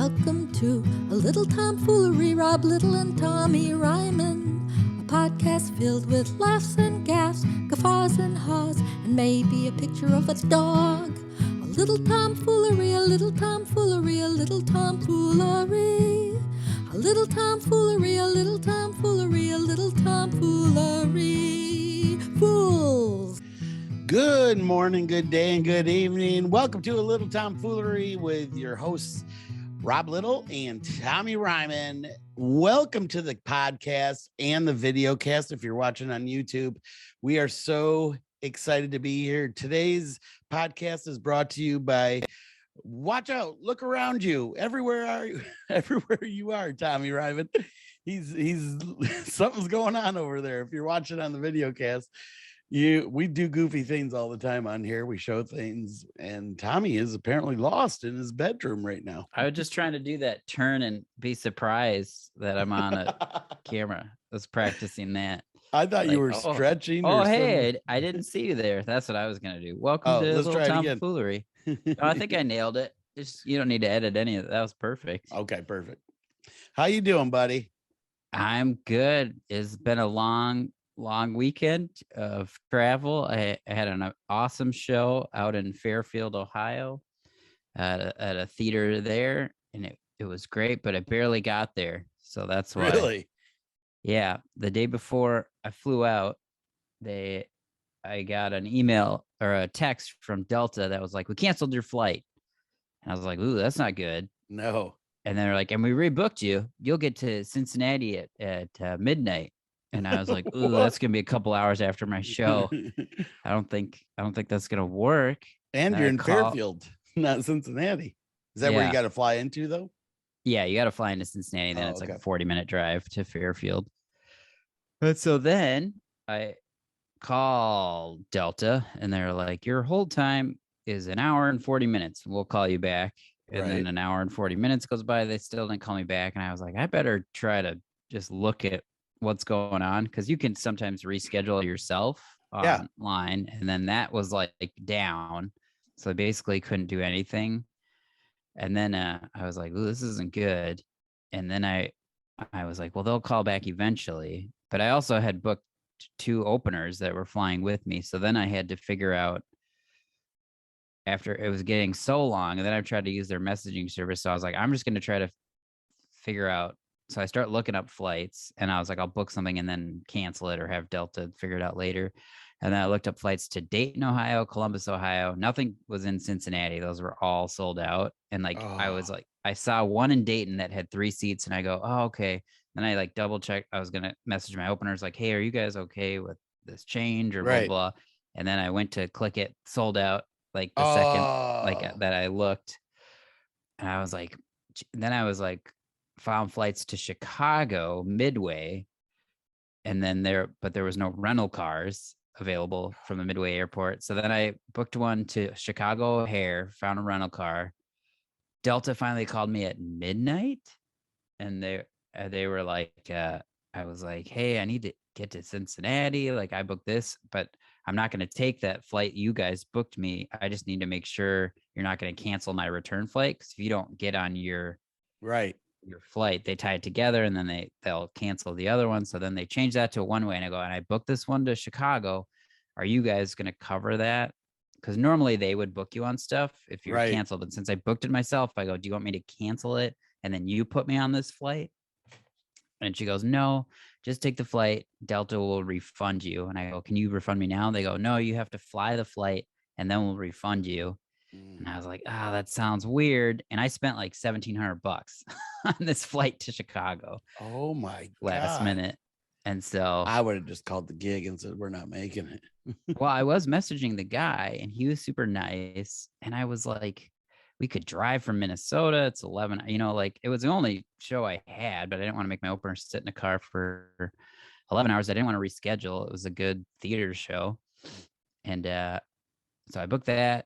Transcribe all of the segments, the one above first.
Welcome to a little tomfoolery, Rob Little and Tommy Ryman. A podcast filled with laughs and gaffs, guffaws and haws, and maybe a picture of a dog. A little tomfoolery, a little tomfoolery, a little tomfoolery. A little tomfoolery, a little tomfoolery, a little tomfoolery. Fools! Good morning, good day, and good evening. Welcome to a little tomfoolery with your hosts, Rob Little and Tommy Ryman. Welcome to the podcast and the video cast if you're watching on YouTube. We are so excited to be here. Today's podcast is brought to you by Watch Out, Look Around You. Everywhere you are, Tommy Ryman. He's something's going on over there. If you're watching on the video cast, we do goofy things all the time on here. We show things, and Tommy is apparently lost in his bedroom right now. I was just trying to do that turn and be surprised that I'm on a camera. I was practicing that. I thought you were stretching. Oh, hey, I didn't see you there. That's what I was gonna do. Welcome to Little Tomfoolery. I think I nailed it. You don't need to edit any of that. That was perfect. Okay, perfect. How you doing, buddy? I'm good. It's been a long weekend of travel. I had an awesome show out in Fairfield, Ohio, at a theater there, and it was great, but I barely got there. So that's why. Really? Yeah. The day before I flew out, I got an email or a text from Delta that was like, "We canceled your flight." And I was like, "Ooh, that's not good." No. And they're like, "And we rebooked you. You'll get to Cincinnati at midnight." And I was like, "Ooh, that's gonna be a couple hours after my show. I don't think that's gonna work." And you're in Fairfield, not Cincinnati. Is that where you got to fly into, though? Yeah, you got to fly into Cincinnati. Then it's like a 40-minute drive to Fairfield. But so then I called Delta, and they're like, "Your hold time is an hour and 40 minutes. We'll call you back." And then an hour and 40 minutes goes by. They still didn't call me back, and I was like, I better try to just look at what's going on, because you can sometimes reschedule yourself online, and then that was like down, so I basically couldn't do anything. And then I was like, "Ooh, this isn't good." And then I was like, well, they'll call back eventually, but I also had booked 2 openers that were flying with me. So then I had to figure out, after it was getting so long, and then I tried to use their messaging service, so I was like, I'm just going to try to figure out. So I start looking up flights, and I was like, I'll book something and then cancel it or have Delta figure it out later. And then I looked up flights to Dayton, Ohio, Columbus, Ohio. Nothing was in Cincinnati. Those were all sold out. And I was like, I saw one in Dayton that had 3 seats, and I go, oh, okay. Then I like double check. I was going to message my openers like, hey, are you guys okay with this change or blah, blah. And then I went to click it, sold out like the second that I looked. And I was like, found flights to Chicago Midway, and then there was no rental cars available from the Midway airport. So then I booked one to Chicago O'Hare, found a rental car. Delta finally called me at midnight, and they were like, I was like, hey, I need to get to Cincinnati. Like, I booked this, but I'm not going to take that flight you guys booked me. I just need to make sure you're not going to cancel my return flight, because if you don't get on your flight, they tie it together, and then they'll cancel the other one. So then they change that to a one-way, and I go, and I booked this one to Chicago. Are you guys going to cover that? Because normally they would book you on stuff if you're canceled, but since I booked it myself, I go, do you want me to cancel it and then you put me on this flight? And she goes, no, just take the flight. Delta will refund you. And I go, can you refund me now? They go, no, you have to fly the flight and then we'll refund you. And I was like, that sounds weird. And I spent like $1,700 on this flight to Chicago. Oh my God. Last minute. And so I would have just called the gig and said, we're not making it. Well, I was messaging the guy, and he was super nice. And I was like, we could drive from Minnesota. It's 11, like it was the only show I had, but I didn't want to make my opener sit in a car for 11 hours. I didn't want to reschedule. It was a good theater show. And so I booked that.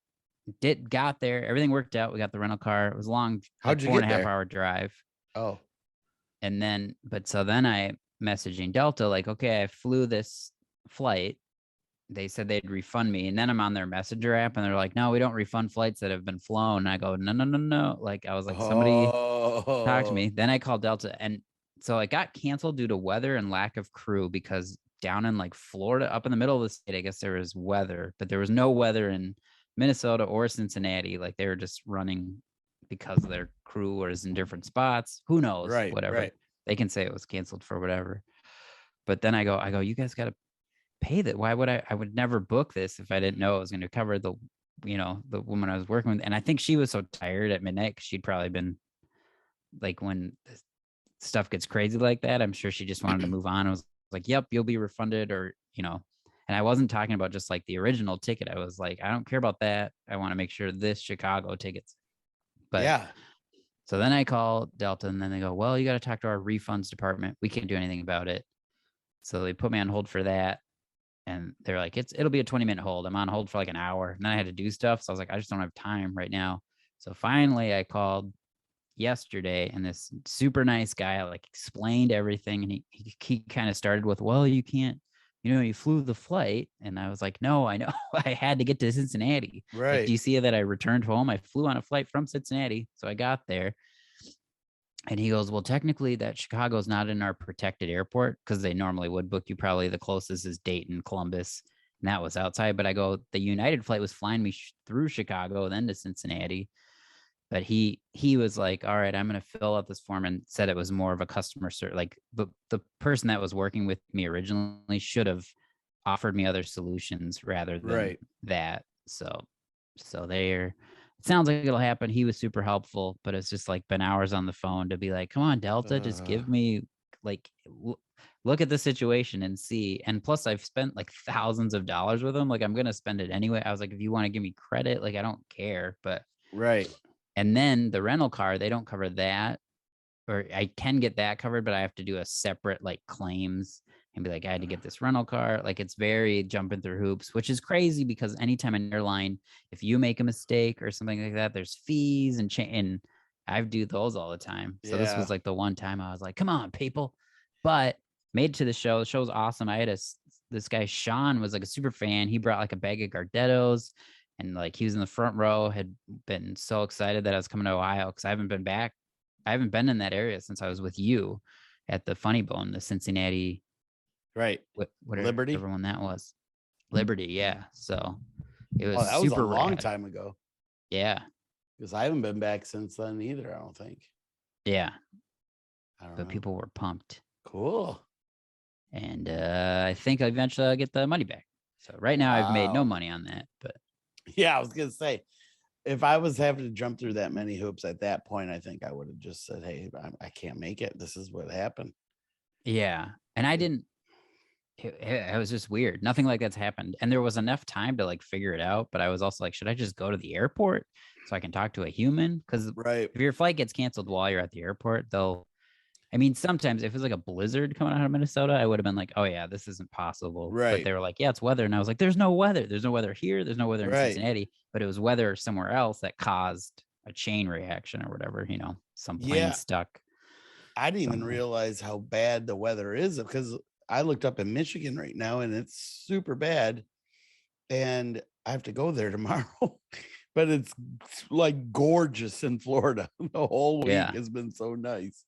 Got there, everything worked out. We got the rental car. It was long. How'd you get 4.5 there? hour drive. Oh. And then I messaging Delta like, okay, I flew this flight. they said they'd refund me. And then I'm on their messenger app and they're like, no, we don't refund flights that have been flown. And I go, no. Like, I was like, somebody talk to me. Then I called Delta. And so it got canceled due to weather and lack of crew, because down in like Florida, up in the middle of the state, I guess there was weather, but there was no weather in Minnesota or Cincinnati. Like, they were just running because their crew was in different spots. Who knows? Right. Whatever. Right. They can say it was canceled for whatever. But then I go, you guys got to pay that. Why would I would never book this if I didn't know it was going to cover the woman I was working with. And I think she was so tired at midnight, because she'd probably been like, when stuff gets crazy like that, I'm sure she just wanted to move on. I was like, yep, you'll be refunded, or, and I wasn't talking about just like the original ticket. I was like, I don't care about that. I want to make sure this Chicago tickets. But yeah. So then I call Delta, and then they go, well, you got to talk to our refunds department. We can't do anything about it. So they put me on hold for that. And they're like, it'll be a 20-minute hold. I'm on hold for like an hour. And then I had to do stuff. So I was like, I just don't have time right now. So finally I called yesterday, and this super nice guy like explained everything. And he kind of started with, well, you can't, you flew the flight. And I was like, no, I know. I had to get to Cincinnati. Right. Like, do you see that I returned home? I flew on a flight from Cincinnati. So I got there. And he goes, well, technically that Chicago's not in our protected airport, because they normally would book you. Probably the closest is Dayton, Columbus, and that was outside. But I go, the United flight was flying me through Chicago, then to Cincinnati. But he was like, all right, I'm going to fill out this form, and said it was more of a customer service. Like, the person that was working with me originally should have offered me other solutions rather than that. So they're, it sounds like it'll happen. He was super helpful, but it's just like been hours on the phone to be like, come on, Delta, just give me like, look at the situation and see. And plus I've spent like thousands of dollars with him. Like, I'm going to spend it anyway. I was like, if you want to give me credit, like, I don't care, but and then the rental car, they don't cover that, or I can get that covered, but I have to do a separate like claims and be like, I had to get this rental car. Like, it's very jumping through hoops, which is crazy, because anytime an airline, if you make a mistake or something like that, there's fees and I do those all the time. So this was like the one time I was like, come on, people. But made it to the show. The show's awesome. I had this guy, Sean, was like a super fan. He brought like a bag of Gardettos, and like, he was in the front row, had been so excited that I was coming to Ohio, because I haven't been back. I haven't been in that area since I was with you at the Funny Bone, the Cincinnati. Liberty, everyone that was Liberty. Yeah. So it was that super was a long rad. time ago. Yeah. Because I haven't been back since then either, I don't think. Yeah. But people were pumped. Cool. And I think eventually I'll get the money back. So right now I've made no money on that, but yeah, I was going to say, if I was having to jump through that many hoops at that point, I think I would have just said, hey, I can't make it. This is what happened. Yeah. And I didn't, it was just weird. Nothing like that's happened. And there was enough time to like figure it out. But I was also like, should I just go to the airport so I can talk to a human? Because if your flight gets canceled while you're at the airport, sometimes if it was like a blizzard coming out of Minnesota, I would have been like, oh yeah, this isn't possible. But they were like, yeah, it's weather. And I was like, there's no weather. There's no weather here. There's no weather in Cincinnati. But it was weather somewhere else that caused a chain reaction or whatever, some plane stuck. I didn't even realize how bad the weather is, because I looked up in Michigan right now and it's super bad. And I have to go there tomorrow. But it's like gorgeous in Florida. The whole week has been so nice.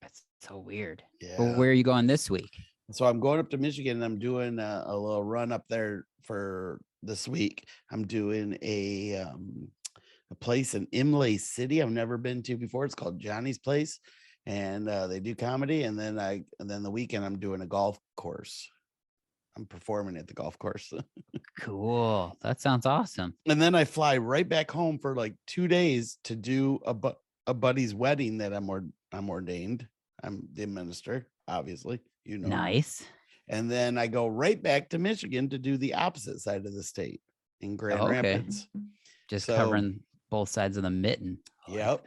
That's so weird. Yeah. Well, where are you going this week? So I'm going up to Michigan, and I'm doing a little run up there for this week. I'm doing a place in Imlay City I've never been to before. It's called Johnny's Place, and they do comedy. And then the weekend I'm doing a golf course. I'm performing at the golf course. Cool. That sounds awesome. And then I fly right back home for like 2 days to do a buddy's wedding that I'm ordained. I'm the minister, obviously, Nice. And then I go right back to Michigan to do the opposite side of the state in Grand Rapids. Just covering both sides of the mitten. Yep.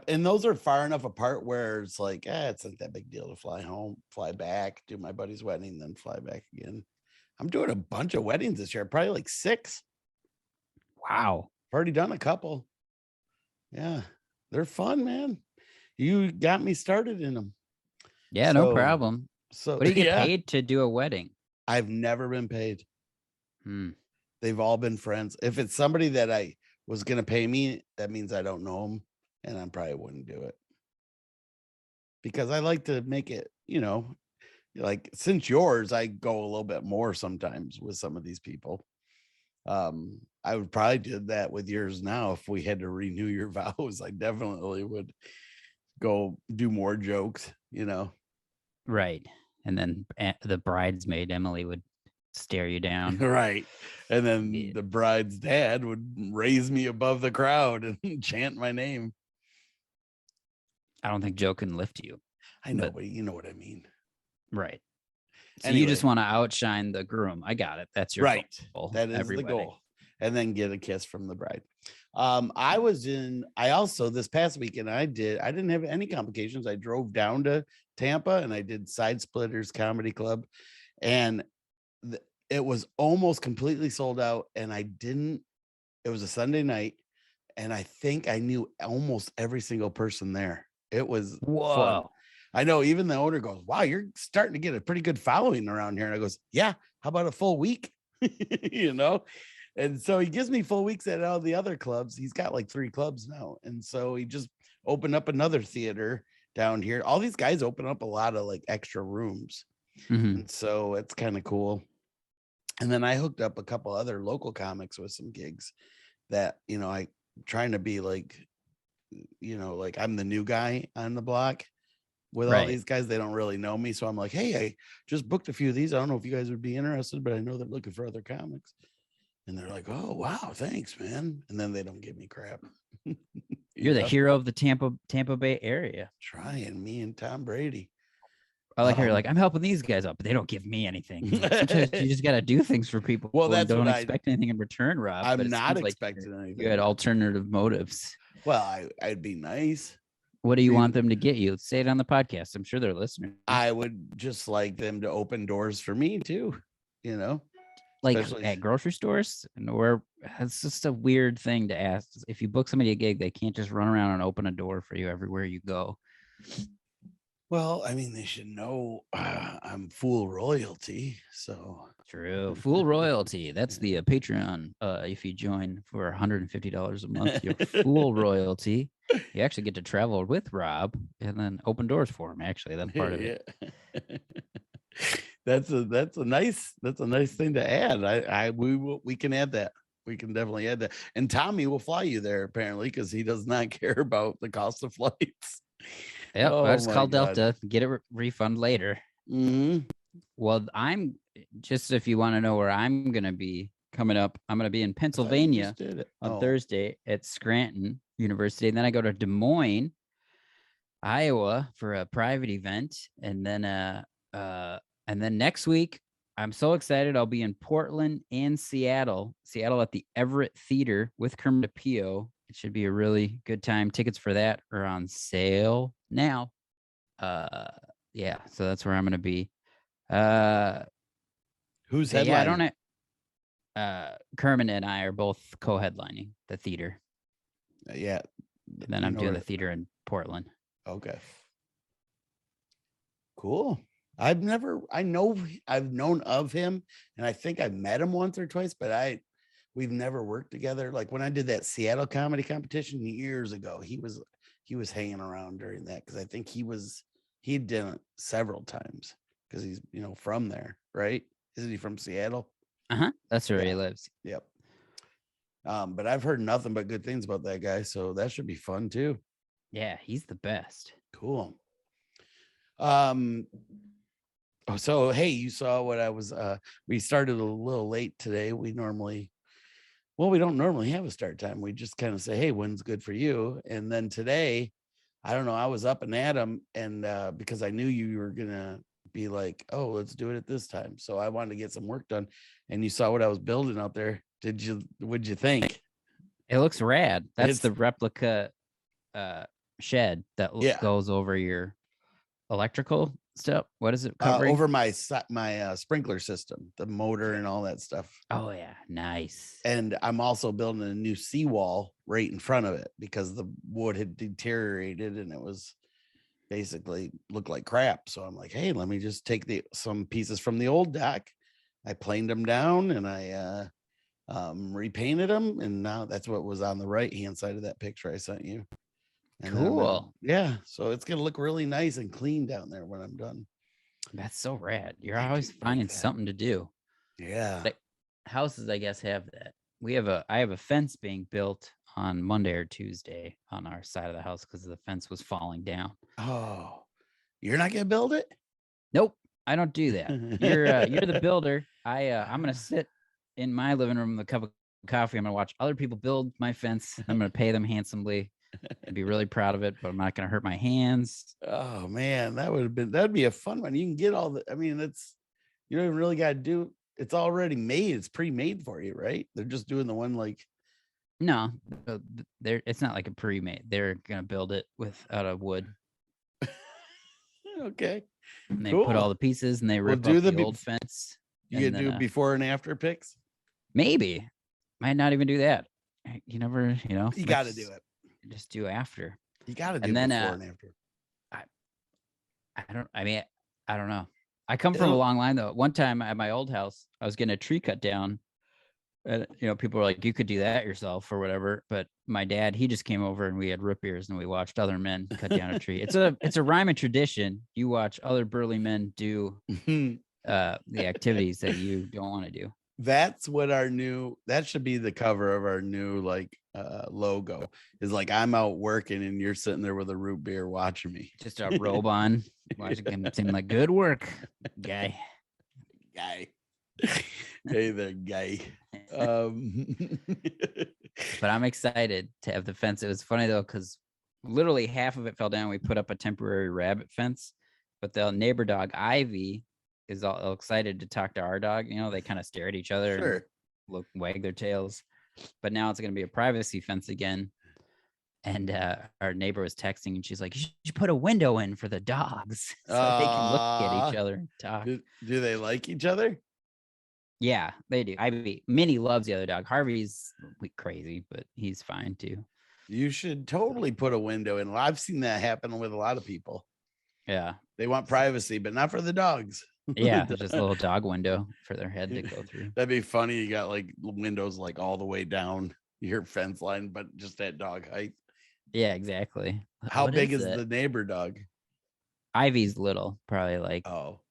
And those are far enough apart where it's like, it's not that big deal to fly home, fly back, do my buddy's wedding, then fly back again. I'm doing a bunch of weddings this year, probably like 6. Wow. I've already done a couple. Yeah. They're fun, man. You got me started in them. Yeah, no problem. So what do you get paid to do a wedding? I've never been paid. They've all been friends. If it's somebody that I was going to pay me, that means I don't know them, and I probably wouldn't do it. Because I like to make it, like since yours, I go a little bit more sometimes with some of these people. I would probably do that with yours now. If we had to renew your vows, I definitely would go do more jokes, Right. And then the bridesmaid, Emily, would stare you down. Right. And then the bride's dad would raise me above the crowd and chant my name. I don't think Joe can lift you. I know, but you know what I mean. Right. So you just want to outshine the groom. I got it. That's your goal. That is the goal. And then get a kiss from the bride. I also this past weekend, I didn't have any complications. I drove down to Tampa and I did Side Splitters Comedy Club, and it was almost completely sold out. And it was a Sunday night, and I think I knew almost every single person there. It was fun. I know, even the owner goes, "Wow, you're starting to get a pretty good following around here." And I goes, "Yeah, how about a full week?" And so he gives me full weeks at all the other clubs. He's got like 3 clubs now. And so he just opened up another theater down here. All these guys open up a lot of like extra rooms. And so it's kind of cool. And then I hooked up a couple other local comics with some gigs that, I trying to be like, like I'm the new guy on the block with all these guys. They don't really know me. So I'm like, hey, I just booked a few of these. I don't know if you guys would be interested, but I know they're looking for other comics. And they're like, "Oh, wow, thanks, man." And then they don't give me crap. You're the hero of the Tampa Bay area. Trying, me and Tom Brady. I like how you're like, I'm helping these guys up, but they don't give me anything. Sometimes you just got to do things for people. Well, that's don't expect anything in return, Rob. I'm not expecting anything. You had alternative motives. Well, I'd be nice. What do you want them to get you? Say it on the podcast. I'm sure they're listening. I would just like them to open doors for me too, Like at grocery stores, and it's just a weird thing to ask. If you book somebody a gig, they can't just run around and open a door for you everywhere you go. Well, I mean, they should know I'm Fool royalty. So true. Fool royalty. That's the Patreon. If you join for $150 a month, you're Fool royalty. You actually get to travel with Rob and then open doors for him. Actually, that's part of it. That's a nice thing to add. We can add that. We can definitely add that. And Tommy will fly you there apparently because he does not care about the cost of flights. Yep, I just call Delta, get a refund later. Well, I'm just, if you want to know where I'm going to be coming up, I'm going to be in Pennsylvania on Thursday at Scranton University. And then I go to Des Moines, Iowa for a private event. And then next week, I'm so excited. I'll be in Portland and Seattle at the Everett Theater with Kermit Apio. It should be a really good time. Tickets for that are on sale now. Yeah, so that's where I'm going to be. Who's headlining? Yeah, I don't know. Kermit and I are both co-headlining the theater. Yeah. And then I'm doing the theater in Portland. Okay. Cool. I've known of him, and I think I met him once or twice, but we've never worked together. Like when I did that Seattle comedy competition years ago, he was hanging around during that because I think he'd done it several times because he's from there, right? Isn't he from Seattle? That's where he lives. Yep. But I've heard nothing but good things about that guy, so that should be fun too. Yeah, he's the best. Cool. So hey, you saw what I was we started a little late today. We don't normally have a start time. We just kind of say, hey, when's good for you? And then today, I don't know, I was up and at 'em, and because I knew you were gonna be like, oh, let's do it at this time. So I wanted to get some work done, and you saw what I was building out there. What'd you think? It looks rad. That's the replica shed that goes over your electrical stuff. What is it covering? Over my sprinkler system, the motor and all that stuff. Oh yeah, nice. And I'm also building a new seawall right in front of it because the wood had deteriorated and it was basically looked like crap. So I'm like, hey, let me just take some pieces from the old dock, I planed them down and I repainted them, and now that's what was on the right hand side of that picture I sent you. And cool. Yeah, so it's gonna look really nice and clean down there when I'm done. That's so rad. You're always finding something to do. Yeah. Like, houses, I guess, have that. I have a fence being built on Monday or Tuesday on our side of the house because the fence was falling down. Oh, you're not gonna build it? Nope, I don't do that. You're the builder. I'm gonna sit in my living room with a cup of coffee. I'm gonna watch other people build my fence. I'm gonna pay them handsomely and be really proud of it, but I'm not gonna hurt my hands. Oh man, that'd be a fun one. You can get all the, I mean, you don't even really gotta do, it's already made, it's pre-made for you, right? They're just doing the one like, no, it's not like a pre-made. They're gonna build it out of wood. Okay. And they put all the pieces and they rip up the old fence. You can do before and after pics? Maybe. Might not even do that. You never, You got to do it. Just do after. You got to do before and after. I don't know. I come from a long line though. One time at my old house, I was getting a tree cut down. And, people were like, you could do that yourself or whatever. But my dad, he just came over and we had root beers and we watched other men cut down a tree. It's a rhyme and tradition. You watch other burly men do the activities that you don't want to do. That's what that should be the cover of our new logo, is like, I'm out working and you're sitting there with a root beer watching me. Just a robe on, watching him seem like good work, guy. Hey there, guy. But I'm excited to have the fence. It was funny though, because literally half of it fell down. We put up a temporary rabbit fence, but the neighbor dog Ivy is all excited to talk to our dog. They kind of stare at each other, and wag their tails. But now it's going to be a privacy fence again. And our neighbor was texting, and she's like, "You should put a window in for the dogs so they can look at each other and talk." Do they like each other? Yeah, they do. Minnie loves the other dog. Harvey's crazy, but he's fine too. You should totally put a window in. I've seen that happen with a lot of people. Yeah. They want privacy, but not for the dogs. Yeah, just a little dog window for their head to go through. That'd be funny. You got windows all the way down your fence line, but just at dog height. Yeah, exactly. How big is the neighbor dog? Ivy's little, probably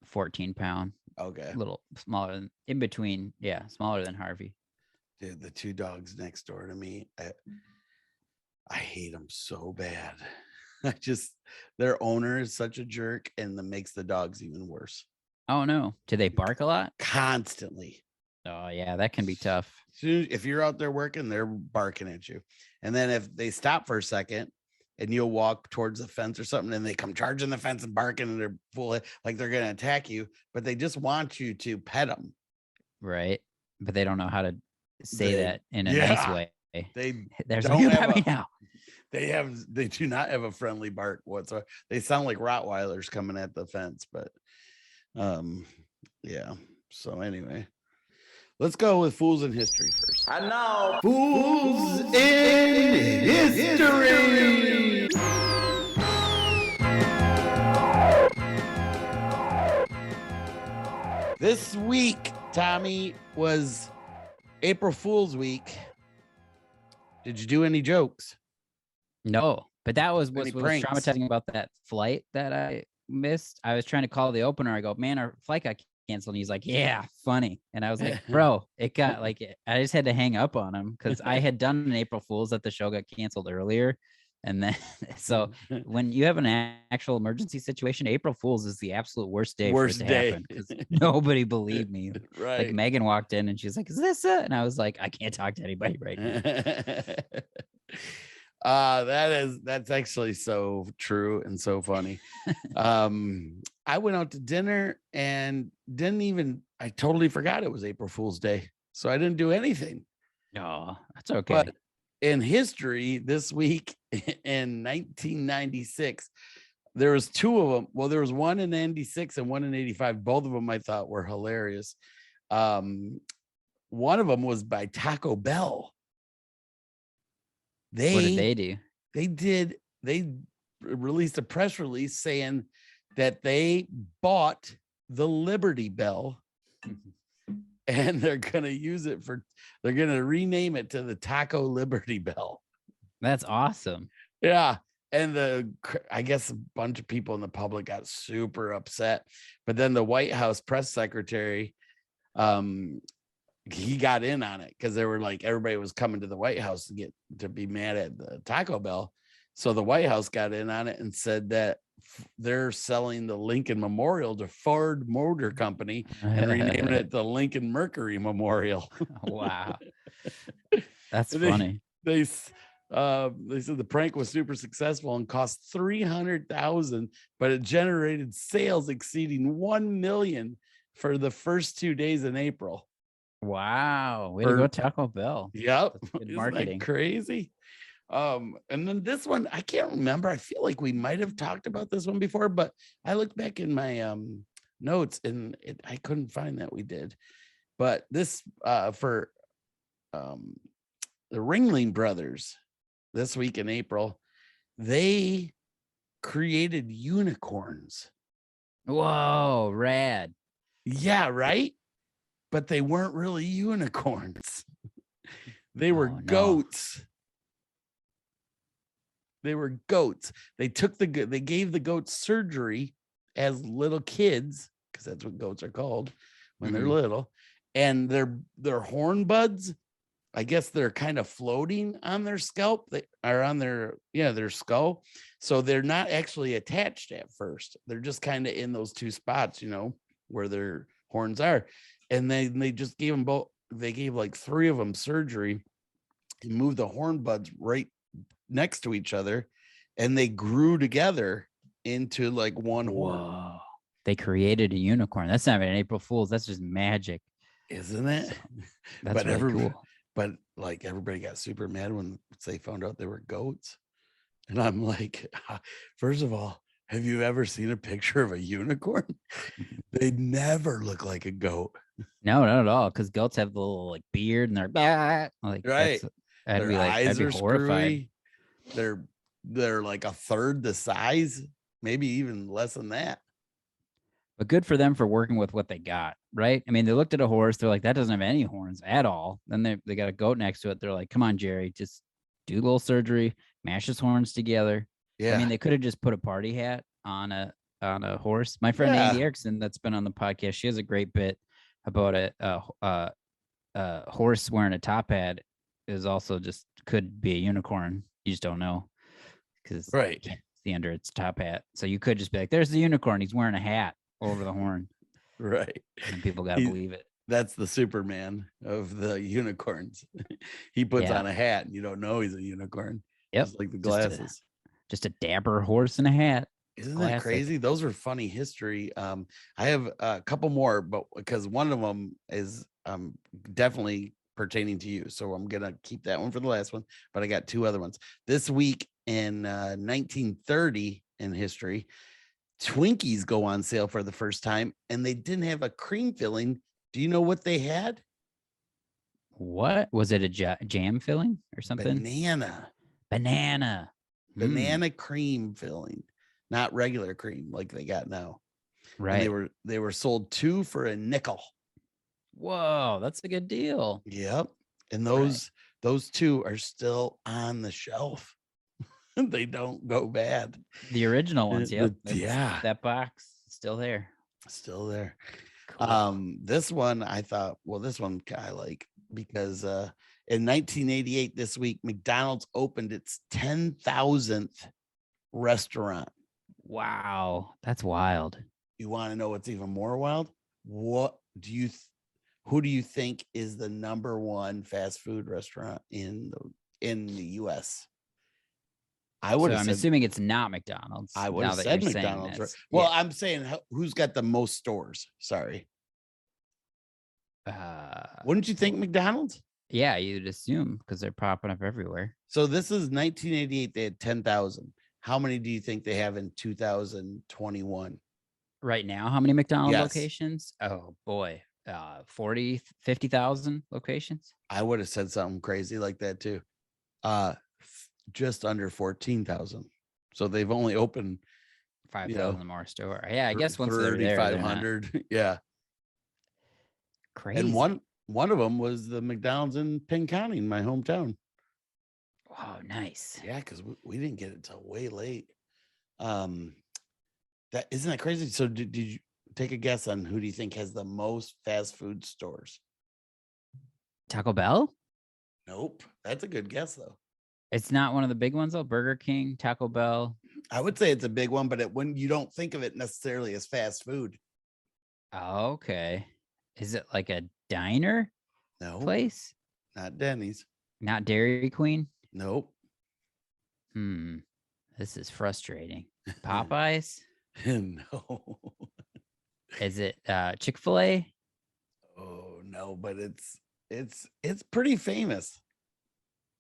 14 pound. Okay. A little smaller than in between. Yeah, smaller than Harvey. Dude, the two dogs next door to me, I hate them so bad. Their owner is such a jerk, and that makes the dogs even worse. Oh no. Do they bark a lot? Constantly. Oh yeah, that can be tough. If you're out there working, they're barking at you. And then if they stop for a second and you'll walk towards the fence or something, and they come charging the fence and barking, and they're full like they're going to attack you, but they just want you to pet them. Right. But they don't know how to say that in a nice way. There's don't have now. They do not have a friendly bark whatsoever. They sound like Rottweilers coming at the fence, but yeah. So anyway, let's go with Fools in History first. And now, Fools in History. This week, Tommy, was April Fool's week. Did you do any jokes? No, but that was what was traumatizing about that flight that I missed. I was trying to call the opener. I go, man, our flight got canceled. And he's like, yeah, funny. And I was like, bro, it got I just had to hang up on him because I had done an April Fool's that the show got canceled earlier. And then, so when you have an actual emergency situation, April Fool's is the absolute worst day for it to happen because nobody believed me. Right. Like Megan walked in and she's like, is this it? And I was like, I can't talk to anybody right now. That's actually so true and so funny. I went out to dinner and I totally forgot it was April Fool's Day. So I didn't do anything. No, that's okay. But in history, this week in 1996, there was two of them. Well, there was one in 96 and one in 85. Both of them I thought were hilarious. One of them was by Taco Bell. What did they do? They released a press release saying that they bought the Liberty Bell and they're going to rename it to the Taco Liberty Bell. That's awesome. Yeah. And I guess a bunch of people in the public got super upset, but then the White House press secretary, he got in on it because they were like, everybody was coming to the White House to be mad at the Taco Bell. So the White House got in on it and said that they're selling the Lincoln Memorial to Ford Motor Company and renaming it the Lincoln Mercury Memorial. Wow. That's funny. They said the prank was super successful and cost $300,000, but it generated sales exceeding 1 million for the first 2 days in April. Wow. Way to go, Taco Bell. Yep. Good marketing. Isn't that crazy? And then this one, I can't remember. I feel like we might have talked about this one before, but I looked back in my notes and I couldn't find that we did. But this for the Ringling Brothers this week in April, they created unicorns. Whoa, rad. Yeah, right? But they weren't really unicorns. They were goats. They were goats. They gave the goats surgery as little kids, because that's what goats are called when they're little. And their horn buds, I guess they're kind of floating on their scalp. They are on their skull. So they're not actually attached at first. They're just kind of in those two spots, where their horns are. And they just gave them both. They gave like 3 of them surgery and moved the horn buds right next to each other, and they grew together into like one horn. Whoa. They created a unicorn. That's not even an April Fool's. That's just magic, isn't it? So, that's really cool. But like everybody got super mad when they found out they were goats, and I'm like, first of all, have you ever seen a picture of a unicorn? They never look like a goat. No, not at all. Because goats have the little like beard and they're like, right. Their eyes are horrified. Screwy. They're like a third the size, maybe even less than that. But good for them for working with what they got, right? I mean, they looked at a horse. They're like, that doesn't have any horns at all. Then they got a goat next to it. They're like, come on, Jerry, just do a little surgery, mash his horns together. Yeah. I mean, they could have just put a party hat on a horse. My friend Andy Erickson, that's been on the podcast, she has a great bit about a horse wearing a top hat is also just could be a unicorn. You just don't know because right, the under its top hat. So you could just be like, there's the unicorn. He's wearing a hat over the horn. Right. And people got to believe it. That's the Superman of the unicorns. He puts on a hat and you don't know he's a unicorn. Yep. Just like the glasses. Just a dapper horse in a hat. Isn't that crazy? Those are funny history. I have a couple more, but because one of them is definitely pertaining to you. So I'm going to keep that one for the last one, but I got 2 other ones. This week in 1930 in history, Twinkies go on sale for the first time, and they didn't have a cream filling. Do you know what they had? What? Was it a jam filling or something? Banana cream filling, not regular cream like they got now. Right. And they were sold 2 for a nickel. Whoa, that's a good deal. Yep. And those 2 are still on the shelf. They don't go bad. The original ones, yep. Yeah. That box still there. Still there. Cool. This one I thought, well, this one I like because in 1988 this week, McDonald's opened its 10,000th restaurant. Wow, that's wild. You want to know what's even more wild? What do you who do you think is the number 1 fast food restaurant in the US? I'm assuming it's not McDonald's. I would have said McDonald's. Right? Well, I'm saying who's got the most stores? Sorry. Wouldn't you think McDonald's? Yeah, you'd assume because they're popping up everywhere. So this is 1988. They had 10,000. How many do you think they have in 2021? Right now, how many McDonald's locations? Oh boy, 40, 50,000 locations. I would have said something crazy like that too. Just under 14,000. So they've only opened 5,000 more store. Yeah, I guess once they're there, 3,500. Yeah. Crazy. And one of them was the McDonald's in Penn County, in my hometown. Oh, nice. Yeah, because we didn't get it till way late. That isn't that crazy. So did you take a guess on who do you think has the most fast food stores? Taco Bell? Nope. That's a good guess though. It's not one of the big ones though. Burger King, Taco Bell. I would say it's a big one, but when you don't think of it necessarily as fast food. Okay. Is it like a diner? No place? Not Denny's. Not Dairy Queen? Nope. This is frustrating. Popeyes? No. Is it Chick-fil-A? Oh no, but it's pretty famous.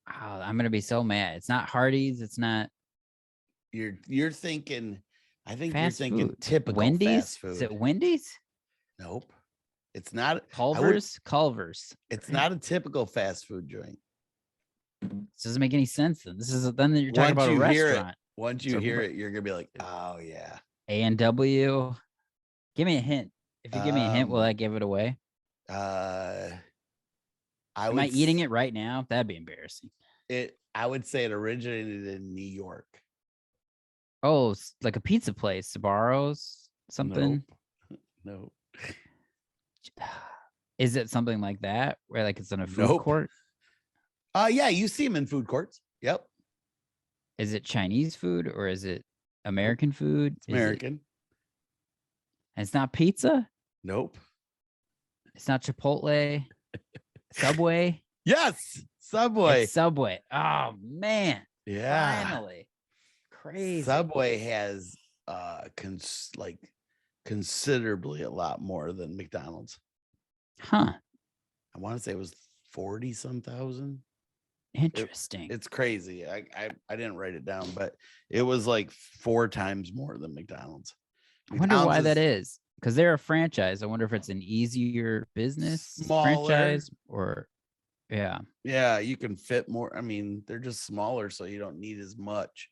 Oh, I'm gonna be so mad. It's not Hardee's. It's not. You're thinking. I think fast you're thinking food. typical Wendy's. fast food. Is it Wendy's? Nope. It's not. Culver's. It's not a typical fast food joint. This doesn't make any sense. Then you're talking about a restaurant. Once you hear it, you're gonna be like, oh yeah. A&W. Give me a hint. If you give me a hint, will I give it away? Am I eating it right now? That'd be embarrassing. I would say it originated in New York. Oh, it's like a pizza place, Sbarro's, something. Nope. Is it something like that, where like it's in a food court? Yeah, you see them in food courts. Yep. Is it Chinese food or is it American food? It's American. And it's not pizza? Nope. It's not Chipotle? Subway? Yes, Subway. It's Subway. Oh man. Yeah. Finally. Crazy. Subway has considerably a lot more than McDonald's. Huh. I want to say it was 40 some thousand. Interesting. It's crazy. I didn't write it down, but it was like 4 times more than McDonald's. I wonder why that is. Because they're a franchise. I wonder if it's an easier business franchise or yeah, you can fit more. I mean, they're just smaller, so you don't need as much.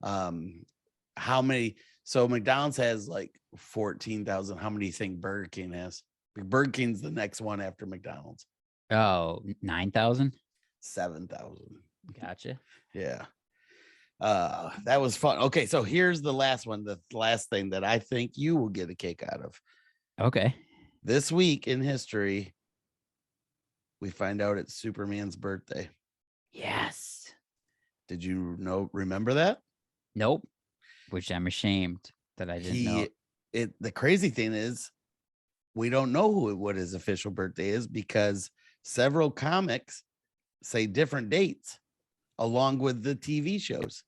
How many? So McDonald's has like 14,000. How many do you think Burger King has? Burger King's the next one after McDonald's. Oh, 9,000? 7,000. Gotcha. Yeah. That was fun. Okay, so here's the last one, the last thing that I think you will get a kick out of. Okay. This week in history, we find out it's Superman's birthday. Yes. Did you remember that? Nope. Which I'm ashamed that I didn't know. The crazy thing is we don't know what his official birthday is because several comics say different dates along with the TV shows.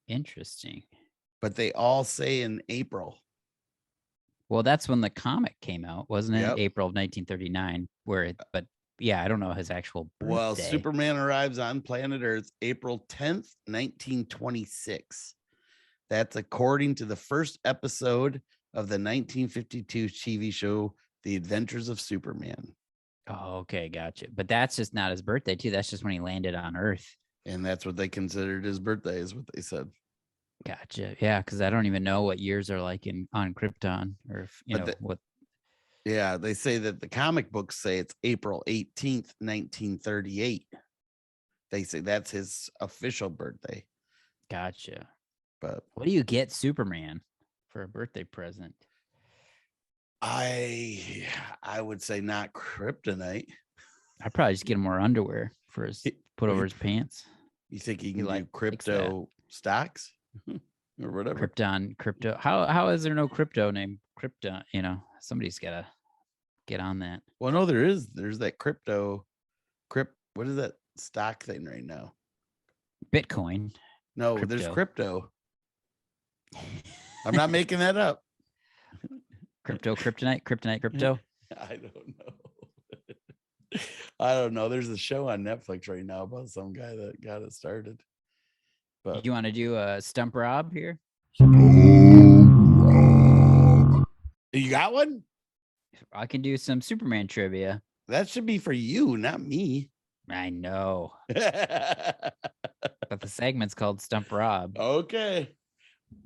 Interesting. But they all say in April. Well, that's when the comic came out, wasn't it? Yep. April of 1939. But yeah, I don't know his actual birthday. Well, Superman arrives on planet Earth April 10th, 1926. That's according to the first episode of the 1952 TV show, The Adventures of Superman. Oh, okay, gotcha. But that's just not his birthday, too. That's just when he landed on Earth. And that's what they considered his birthday, is what they said. Gotcha. Yeah, because I don't even know what years are like on Krypton, or if, what. Yeah, they say that the comic books say it's April 18th, 1938. They say that's his official birthday. Gotcha. But what do you get Superman for a birthday present? I would say not kryptonite. I'd probably just get him more underwear for his put over his pants. You think he can do crypto stocks or whatever? Crypto. How is there no crypto named Krypton? Somebody's gotta get on that. Well, no, there's that what is that stock thing right now? Bitcoin. No, there's crypto. I'm not making that up. Kryptonite. I don't know. There's a show on Netflix right now about some guy that got it started. But you want to do a Stump Rob here? You got one? I can do some Superman trivia. That should be for you, not me. I know. But the segment's called Stump Rob. Okay.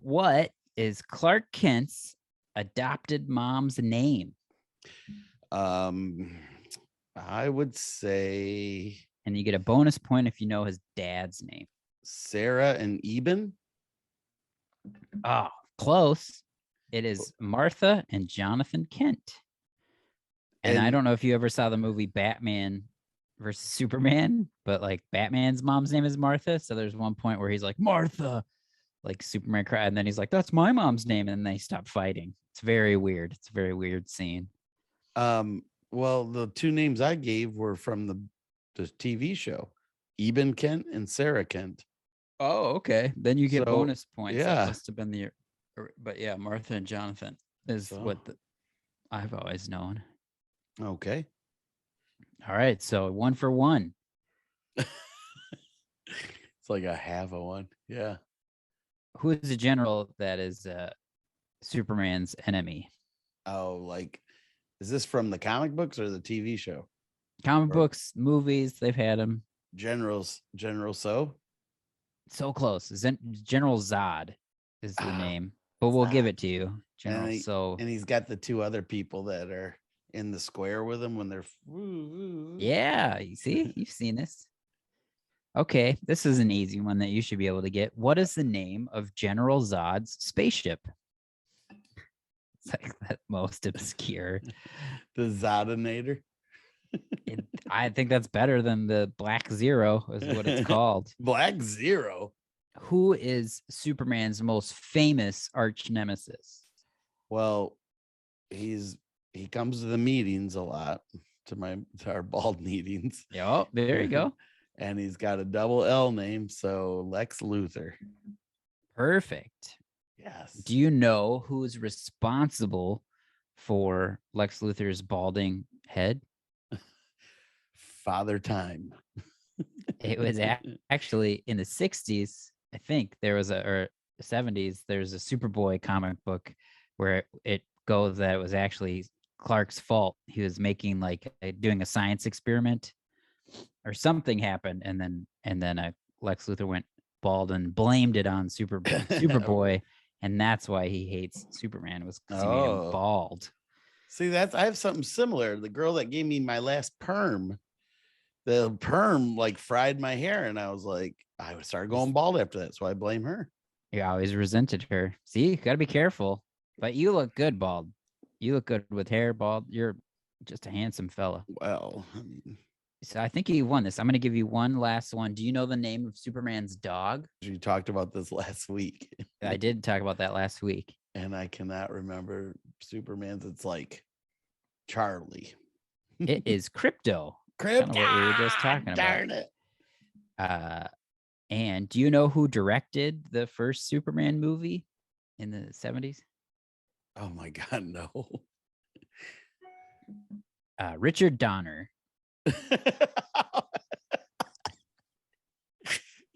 What is Clark Kent's adopted mom's name? I would say, and you get a bonus point if you know his dad's name. Sarah and Eben. Oh, close. It is Martha and Jonathan Kent. And I don't know if you ever saw the movie Batman versus Superman, but like Batman's mom's name is Martha. So there's one point where he's like, Martha, like Superman cried. And then he's like, that's my mom's name. And then they stop fighting. It's very weird. It's a very weird scene. Well, the two names I gave were from the TV show, Eben Kent and Sarah Kent. Oh, okay. Then you get bonus points. Yeah. That must have been but yeah, Martha and Jonathan is what I've always known. Okay. All right. So 1 for 1. It's like a half a one. Yeah. Who is the general that is Superman's enemy? Oh, like, is this from the comic books or the TV show? Comic books, movies, they've had him. General So? So close. General Zod is the name, but we'll give it to you. General and he's got the two other people that are in the square with him when they're yeah, you see, you've seen this. Okay, this is an easy one that you should be able to get. What is the name of General Zod's spaceship? It's like the most obscure. The Zodinator. I think that's better than the Black Zero is what it's called. Black Zero. Who is Superman's most famous arch nemesis? Well, he comes to the meetings a lot, to our bald meetings. Oh, there you go. And he's got a double L name, so Lex Luthor. Perfect. Yes. Do you know who's responsible for Lex Luthor's balding head? Father Time. It was actually in the 60s, I think or 70s, there's a Superboy comic book where it goes that it was actually Clark's fault. He was making doing a science experiment or something happened. And then Lex Luthor went bald and blamed it on Superboy. And that's why he hates Superman, was because he made him bald. See, I have something similar. The girl that gave me my last perm, the perm fried my hair, and I started going bald after that. So I blame her. You always resented her. See, you gotta be careful. But you look good bald. You look good with hair bald. You're just a handsome fella. Well, so I think you won this. I'm gonna give you one last one. Do you know the name of Superman's dog? You talked about this last week. I did talk about that last week. And I cannot remember Superman's. It's like Charlie. It is Crypto. Crypto. Kind of what we were just talking about. Darn it. And do you know who directed the first Superman movie in the 70s? Oh my God, no. Richard Donner.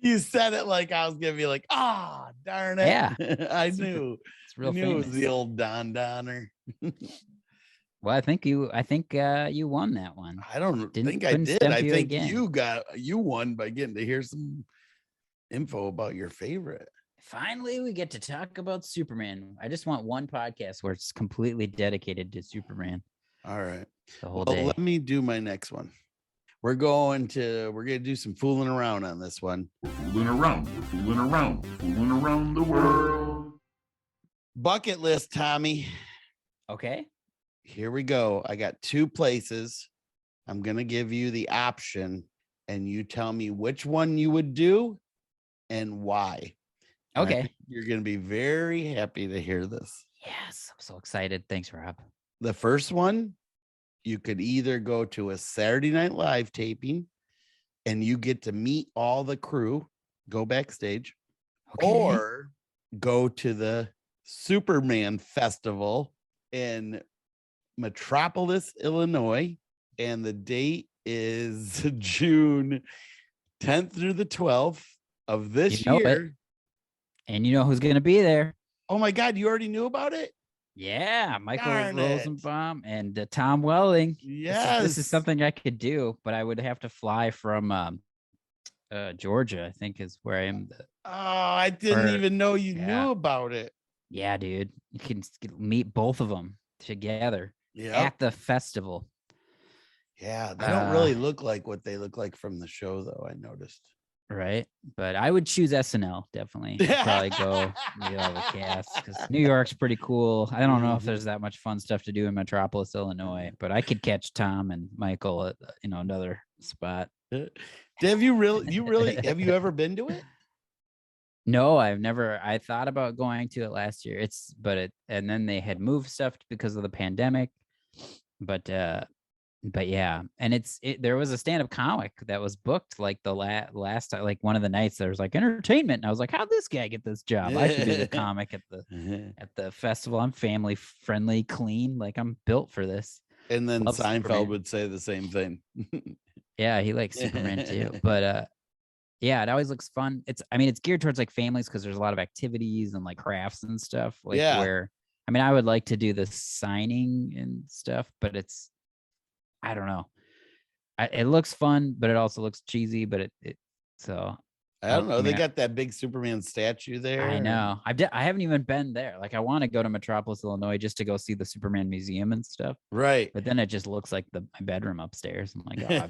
You said it like I was gonna be like, darn it. Yeah. I knew. It's real I knew famous. It was the old Don Donner. Well, I think you won that one. I don't think I did. I think you won by getting to hear some info about your favorite. Finally, we get to talk about Superman. I just want one podcast where it's completely dedicated to Superman. All right. The whole day. Let me do my next one. We're gonna do some fooling around on this one. We're fooling around the world. Bucket list, Tommy. Okay. Here we go. I got 2 places. I'm gonna give you the option, and you tell me which one you would do and why. Okay. You're gonna be very happy to hear this. Yes, I'm so excited. Thanks, Rob. The first one, you could either go to a Saturday Night Live taping and you get to meet all the crew, go backstage, or go to the Superman Festival in Metropolis, Illinois. And the date is June 10th through the 12th of this year. And you know who's going to be there? Oh my God, you already knew about it? Yeah, Michael Rosenbaum and Tom Welling. Yes. This is something I could do, but I would have to fly from Georgia, I think is where I am. I didn't even know you knew about it. Yeah, dude. You can meet both of them together. at the festival. Yeah, they don't really look like what they look like from the show, though. I noticed. Right, but I would choose SNL definitely. I'd probably go meet all the cast because New York's pretty cool. I don't know if there's that much fun stuff to do in Metropolis, Illinois, but I could catch Tom and Michael at another spot. Have you ever been to it? No, I've never. I thought about going to it last year. And then they had moved stuff because of the pandemic. But yeah, and there was a stand-up comic that was booked like the last like one of the nights. There was like entertainment, and I was like, how'd this guy get this job? I should be the comic at the festival. I'm family friendly, clean, like I'm built for this. And then Seinfeld would say the same thing. Yeah, he likes Superman too. But yeah, it always looks fun. It's geared towards like families because there's a lot of activities and like crafts and stuff. Like where I would like to do the signing and stuff, but I don't know. It looks fun, but it also looks cheesy. But so I don't know. They got that big Superman statue there. I know. I haven't even been there. Like I want to go to Metropolis, Illinois, just to go see the Superman museum and stuff. Right. But then it just looks like my bedroom upstairs. I'm like, I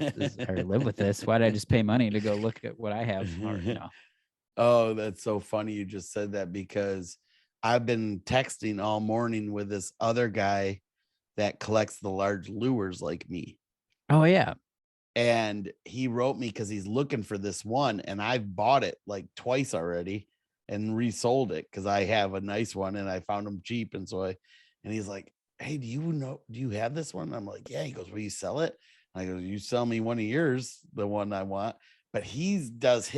already live with this. Why did I just pay money to go look at what I have? Oh, that's so funny. You just said that because I've been texting all morning with this other guy that collects the large lures like me. Oh yeah. And he wrote me because he's looking for this one, and I've bought it like twice already and resold it because I have a nice one and I found them cheap. And he's like, hey, do you have this one? I'm like, yeah. He goes, will you sell it? I go, you sell me one of yours, the one I want. But he's got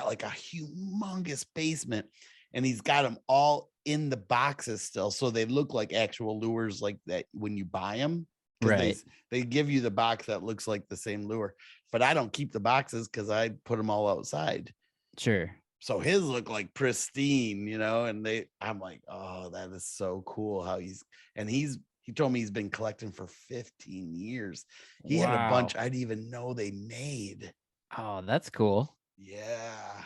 like a humongous basement, and he's got them all in the boxes still. So they look like actual lures like that when you buy them. Right. They give you the box that looks like the same lure, but I don't keep the boxes because I put them all outside. Sure. So his look like pristine, and I'm like, oh, that is so cool how he told me he's been collecting for 15 years. He had a bunch I didn't even know they made. Oh, that's cool. Yeah.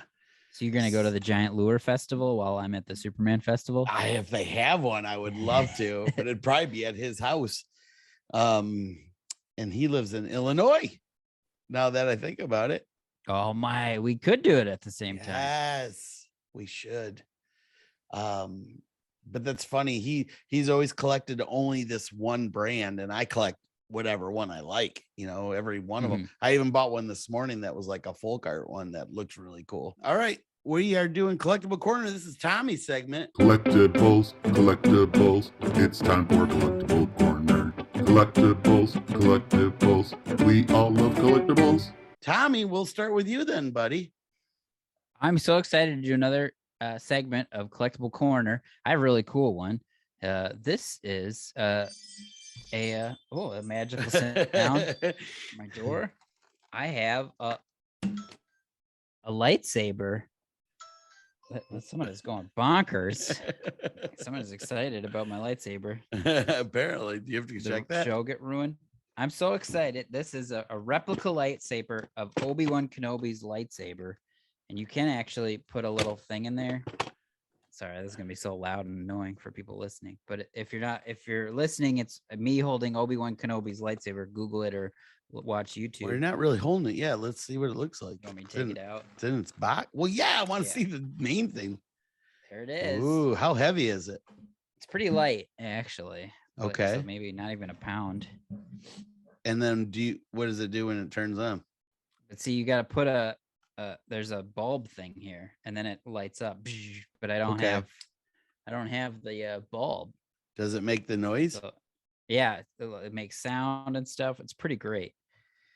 So you're going to go to the Giant Lure Festival while I'm at the Superman Festival? If they have one, I would love to, but it'd probably be at his house. And he lives in Illinois. Now that I think about it. Oh my, we could do it at the same time. Yes, we should. But that's funny. He's always collected only this one brand, and I collect whatever one I like, every one of them. I even bought one this morning that was like a folk art one that looks really cool. All right. We are doing Collectible Corner. This is Tommy's segment. Collectibles. It's time for Collectible Corner. Collectibles. We all love collectibles. Tommy, we'll start with you then, buddy. I'm so excited to do another segment of Collectible Corner. I have a really cool one. This is a magical sound. My door. I have a lightsaber. Someone is going bonkers. Someone is excited about my lightsaber. Apparently, do you have to check that? Show get ruined. I'm so excited. This is a replica lightsaber of Obi-Wan Kenobi's lightsaber, and you can actually put a little thing in there. Sorry, this is gonna be so loud and annoying for people listening. But if you're listening, it's me holding Obi-Wan Kenobi's lightsaber. Google it or watch YouTube. Well, you're not really holding it. Yeah, let's see what it looks like. You want me to take it out? It's in its box. Well, yeah, I want to see the main thing. There it is. Ooh, how heavy is it? It's pretty light, actually. Okay. So maybe not even a pound. And then what does it do when it turns on? Let's see, you got to put there's a bulb thing here, and then it lights up. But I don't have the bulb. Does it make the noise? So, yeah, it makes sound and stuff. It's pretty great.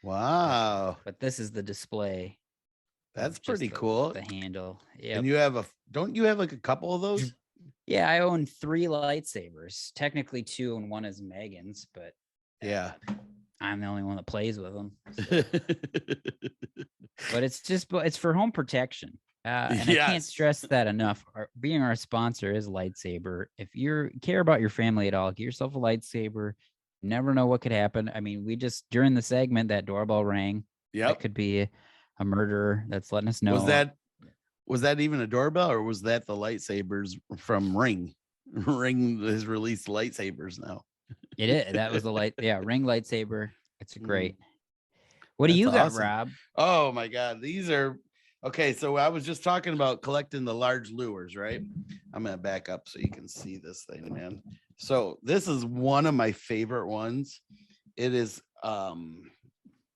Wow. But this is the display. That's pretty cool. The handle. Yeah. And don't you have like a couple of those? Yeah, I own 3 lightsabers. Technically 2, and one is Megan's, but yeah, I'm the only one that plays with them. So. But it's for home protection. And yes. I can't stress that enough. Being our sponsor is Lightsaber. If you care about your family at all, get yourself a lightsaber. You never know what could happen. I mean, during the segment, that doorbell rang. Yeah, that could be a murderer that's letting us know. Was that even a doorbell, or was that the lightsabers from Ring? Ring has released lightsabers now. It is. That was the ring lightsaber. It's great. Mm. What do you got, awesome. Rob? Oh my God. These are okay. So I was just talking about collecting the large lures, right? I'm gonna back up so you can see this thing, man. So this is one of my favorite ones. It is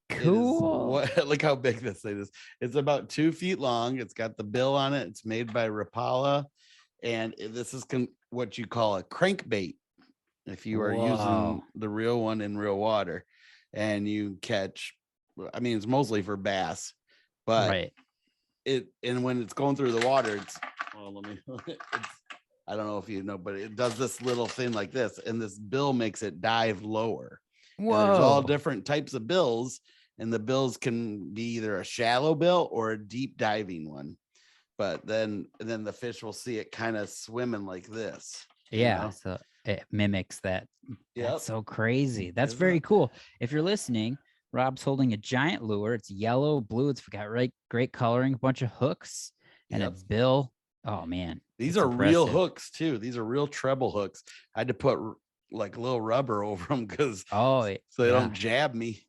cool. Look how big this thing is. It's about 2 feet long. It's got the bill on it. It's made by Rapala, and this is what you call a crankbait. If you are using the real one in real water, and you catch, I mean, it's mostly for bass, but and when it's going through the water, I don't know if you know, but it does this little thing like this, and this bill makes it dive lower. Whoa. And there's all different types of bills, and the bills can be either a shallow bill or a deep diving one. But then the fish will see it kind of swimming like this. Yeah. You know? So it mimics that. Yep. That's so crazy. That's very cool. If you're listening, Rob's holding a giant lure. It's yellow, blue. It's got great coloring, a bunch of hooks, and its bill. Oh man. These are real hooks too. These are real treble hooks. I had to put like a little rubber over them because so they don't jab me.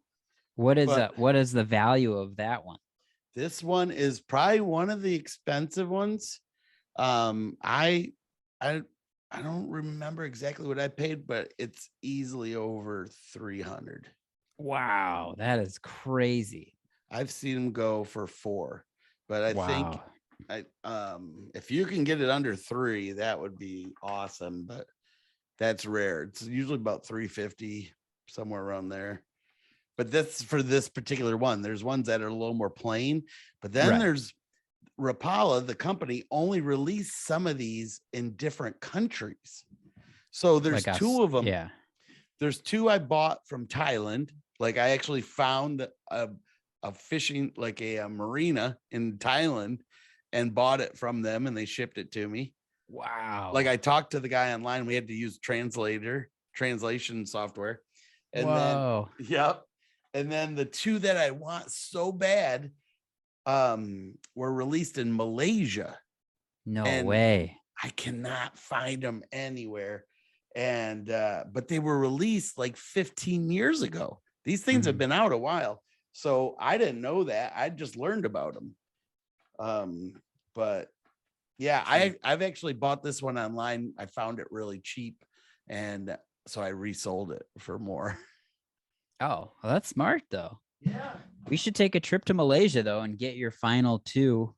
What is the value of that one? This one is probably one of the expensive ones. I don't remember exactly what I paid, but it's easily over 300. Wow, that is crazy. I've seen them go for 4, but I think if you can get it under 3, that would be awesome. But that's rare. It's usually about 350, somewhere around there. But that's for this particular one. There's ones that are a little more plain, but then there's Rapala, the company, only released some of these in different countries. So there's 2 of them. Yeah. There's 2 I bought from Thailand. Like I actually found a fishing, like a marina in Thailand, and bought it from them, and they shipped it to me. Wow. Like I talked to the guy online. We had to use translation software. And then the 2 that I want so bad were released in Malaysia. No way. I cannot find them anywhere. And but they were released like 15 years ago. These things have been out a while. So I didn't know that. I just learned about them. But yeah, I've actually bought this one online. I found it really cheap, and so I resold it for more. Oh, well, that's smart though. Yeah. We should take a trip to Malaysia though and get your final 2.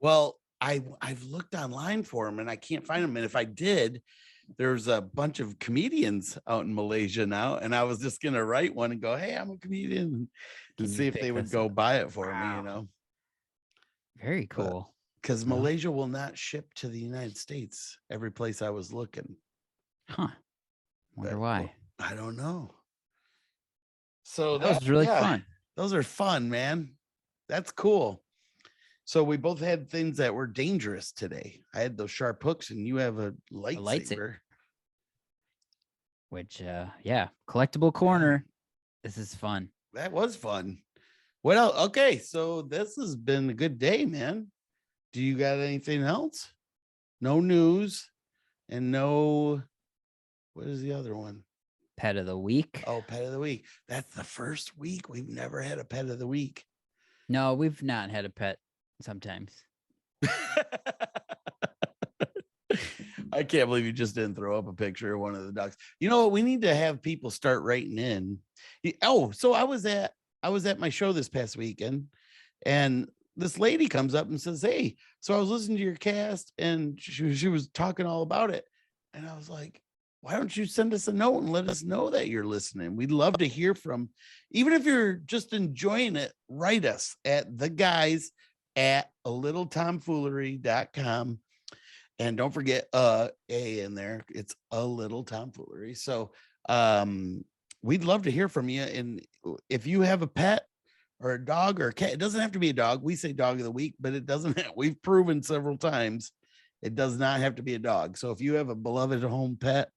Well, I've looked online for them and I can't find them. And if I did, there's a bunch of comedians out in Malaysia now, and I was just gonna write one and go, "Hey, I'm a comedian," and see if they would go buy it for me. You know. Very cool. Because Malaysia will not ship to the United States. Every place I was looking. Huh. Wonder why. I don't know. So that was really fun. Those are fun, man. That's cool. So we both had things that were dangerous today. I had those sharp hooks, and you have a lightsaber. Which, collectible corner. This is fun. That was fun. What else? Okay, so this has been a good day, man. Do you got anything else? No news, and no. What is the other one? Pet of the week. Oh, pet of the week. That's the first week we've never had a pet of the week. No, we've not had a pet sometimes. I can't believe you just didn't throw up a picture of one of the dogs. You know what? We need to have people start writing in. Oh, so I was at my show this past weekend, and this lady comes up and says, "Hey, so I was listening to your cast, and she was talking all about it." And I was like, "Why don't you send us a note and let us know that you're listening? We'd love to hear from, even if you're just enjoying it, write us at theguysattalittletomfoolery.com. And don't forget A in there. It's a little tomfoolery. So we'd love to hear from you. And if you have a pet or a dog or a cat, it doesn't have to be a dog. We say dog of the week, but it doesn't. We've proven several times it does not have to be a dog. So if you have a beloved home pet,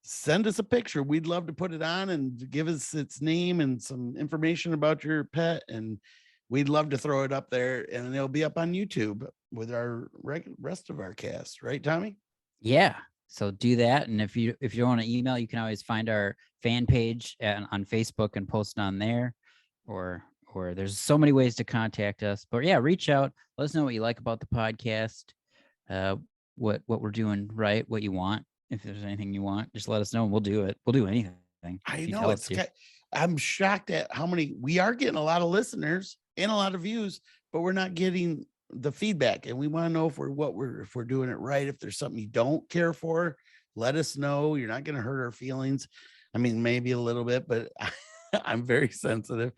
send us a picture. We'd love to put it on and give us its name and some information about your pet. And we'd love to throw it up there, and it'll be up on YouTube with our rest of our cast. Right, Tommy? Yeah. So do that. And if you want to email, you can always find our fan page on Facebook and post on there, or there's so many ways to contact us. But yeah, reach out. Let us know what you like about the podcast, what we're doing right, what you want. If there's anything you want, just let us know and we'll do it. We'll do anything. I know I'm shocked at how many we are getting. A lot of listeners and a lot of views, but we're not getting the feedback. And we want to know if we're doing it right. If there's something you don't care for, let us know. You're not going to hurt our feelings. I mean, maybe a little bit, but I'm very sensitive.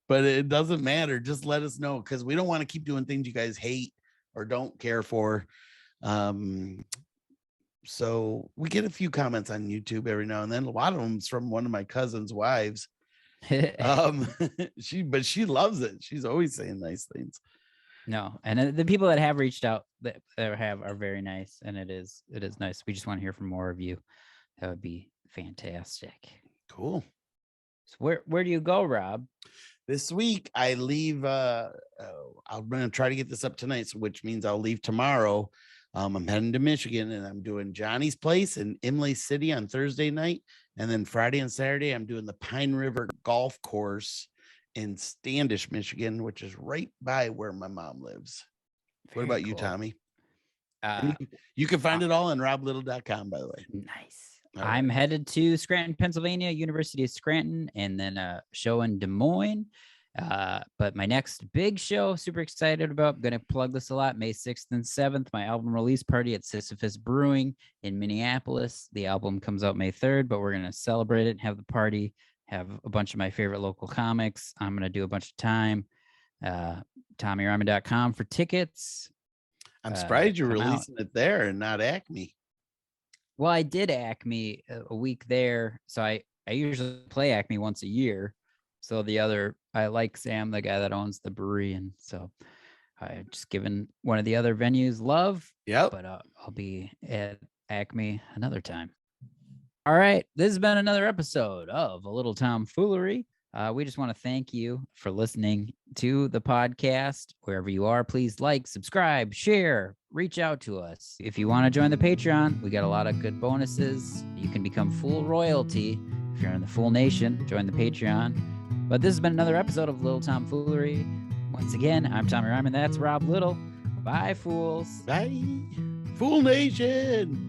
But it doesn't matter. Just let us know, because we don't want to keep doing things you guys hate or don't care for. So we get a few comments on YouTube every now and then. A lot of them is from one of my cousin's wives. She loves it. She's always saying nice things. No, and the people that have reached out that are very nice, and it is nice. We just want to hear from more of you. That would be fantastic. Cool. So where do you go, Rob? This week I leave. I'm going to try to get this up tonight, which means I'll leave tomorrow. I'm heading to Michigan, and I'm doing Johnny's Place in Imlay City on Thursday night. And then Friday and Saturday, I'm doing the Pine River Golf Course in Standish, Michigan, which is right by where my mom lives. What about you, Tommy? You can find it all on roblittle.com, by the way. Nice. I'm headed to Scranton, Pennsylvania, University of Scranton, and then a show in Des Moines. But my next big show, super excited about, I'm going to plug this a lot, May 6th and 7th, my album release party at Sisyphus Brewing in Minneapolis. The album comes out May 3rd, but we're going to celebrate it and have the party, have a bunch of my favorite local comics. I'm going to do a bunch of time. TommyRyman.com for tickets. I'm surprised you're releasing it there and not Acme. Well, I did Acme a week there. So I usually play Acme once a year. So I like Sam, the guy that owns the brewery. And so I just given one of the other venues love. Yep. But I'll be at Acme another time. All right. This has been another episode of A Little Tomfoolery. We just want to thank you for listening to the podcast. Wherever you are, please like, subscribe, share, reach out to us. If you want to join the Patreon, we got a lot of good bonuses. You can become Fool Royalty. If you're in the Fool Nation, join the Patreon. But this has been another episode of Little Tomfoolery. Once again, I'm Tommy Ryman. That's Rob Little. Bye, fools. Bye. Fool Nation.